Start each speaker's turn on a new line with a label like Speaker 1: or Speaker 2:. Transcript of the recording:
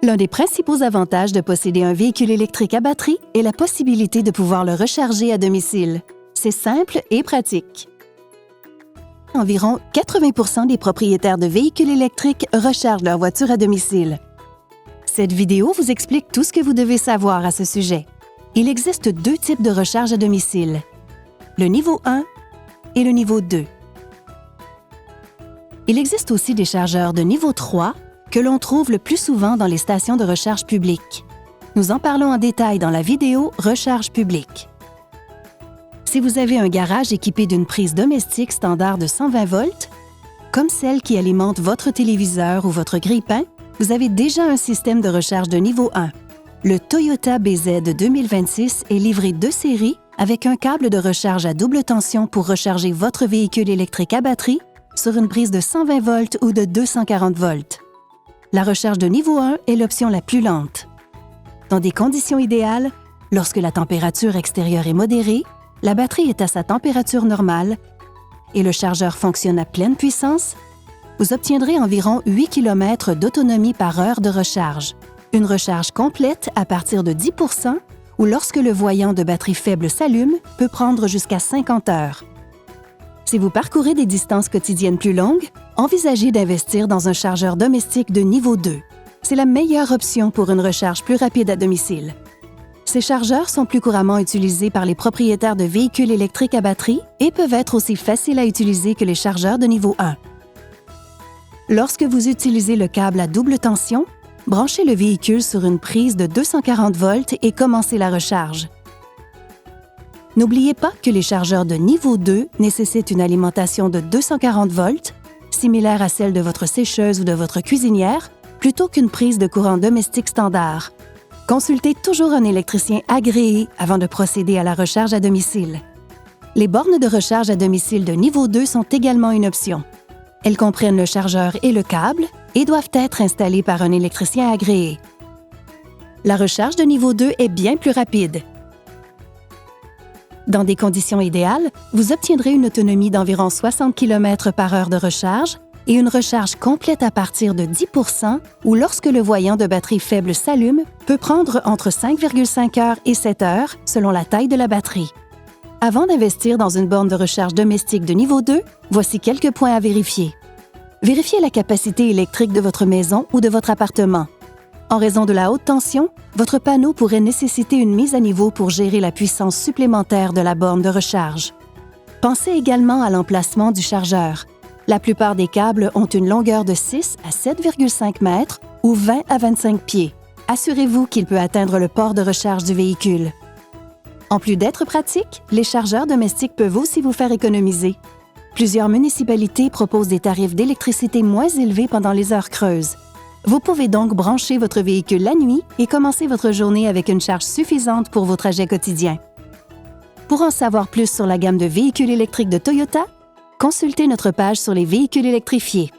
Speaker 1: L'un des principaux avantages de posséder un véhicule électrique à batterie est la possibilité de pouvoir le recharger à domicile. C'est simple et pratique. Environ 80% des propriétaires de véhicules électriques rechargent leur voiture à domicile. Cette vidéo vous explique tout ce que vous devez savoir à ce sujet. Il existe deux types de recharge à domicile, le niveau 1 et le niveau 2. Il existe aussi des chargeurs de niveau 3 que l'on trouve le plus souvent dans les stations de recharge publiques. Nous en parlons en détail dans la vidéo « Recharge publique ». Si vous avez un garage équipé d'une prise domestique standard de 120 volts, comme celle qui alimente votre téléviseur ou votre grille-pain, vous avez déjà un système de recharge de niveau 1. Le Toyota BZ 2026 est livré de série avec un câble de recharge à double tension pour recharger votre véhicule électrique à batterie sur une prise de 120 volts ou de 240 volts. La recharge de niveau 1 est l'option la plus lente. Dans des conditions idéales, lorsque la température extérieure est modérée, la batterie est à sa température normale et le chargeur fonctionne à pleine puissance, vous obtiendrez environ 8 km d'autonomie par heure de recharge. Une recharge complète à partir de 10 % ou lorsque le voyant de batterie faible s'allume peut prendre jusqu'à 50 heures. Si vous parcourez des distances quotidiennes plus longues, envisagez d'investir dans un chargeur domestique de niveau 2. C'est la meilleure option pour une recharge plus rapide à domicile. Ces chargeurs sont plus couramment utilisés par les propriétaires de véhicules électriques à batterie et peuvent être aussi faciles à utiliser que les chargeurs de niveau 1. Lorsque vous utilisez le câble à double tension, branchez le véhicule sur une prise de 240 volts et commencez la recharge. N'oubliez pas que les chargeurs de niveau 2 nécessitent une alimentation de 240 volts, similaire à celle de votre sécheuse ou de votre cuisinière, plutôt qu'une prise de courant domestique standard. Consultez toujours un électricien agréé avant de procéder à la recharge à domicile. Les bornes de recharge à domicile de niveau 2 sont également une option. Elles comprennent le chargeur et le câble et doivent être installées par un électricien agréé. La recharge de niveau 2 est bien plus rapide. Dans des conditions idéales, vous obtiendrez une autonomie d'environ 60 km par heure de recharge et une recharge complète à partir de 10 % ou lorsque le voyant de batterie faible s'allume peut prendre entre 5,5 heures et 7 heures selon la taille de la batterie. Avant d'investir dans une borne de recharge domestique de niveau 2, voici quelques points à vérifier. Vérifiez la capacité électrique de votre maison ou de votre appartement. En raison de la haute tension, votre panneau pourrait nécessiter une mise à niveau pour gérer la puissance supplémentaire de la borne de recharge. Pensez également à l'emplacement du chargeur. La plupart des câbles ont une longueur de 6 à 7,5 mètres ou 20 à 25 pieds. Assurez-vous qu'il peut atteindre le port de recharge du véhicule. En plus d'être pratiques, les chargeurs domestiques peuvent aussi vous faire économiser. Plusieurs municipalités proposent des tarifs d'électricité moins élevés pendant les heures creuses. Vous pouvez donc brancher votre véhicule la nuit et commencer votre journée avec une charge suffisante pour vos trajets quotidiens. Pour en savoir plus sur la gamme de véhicules électriques de Toyota, consultez notre page sur les véhicules électrifiés.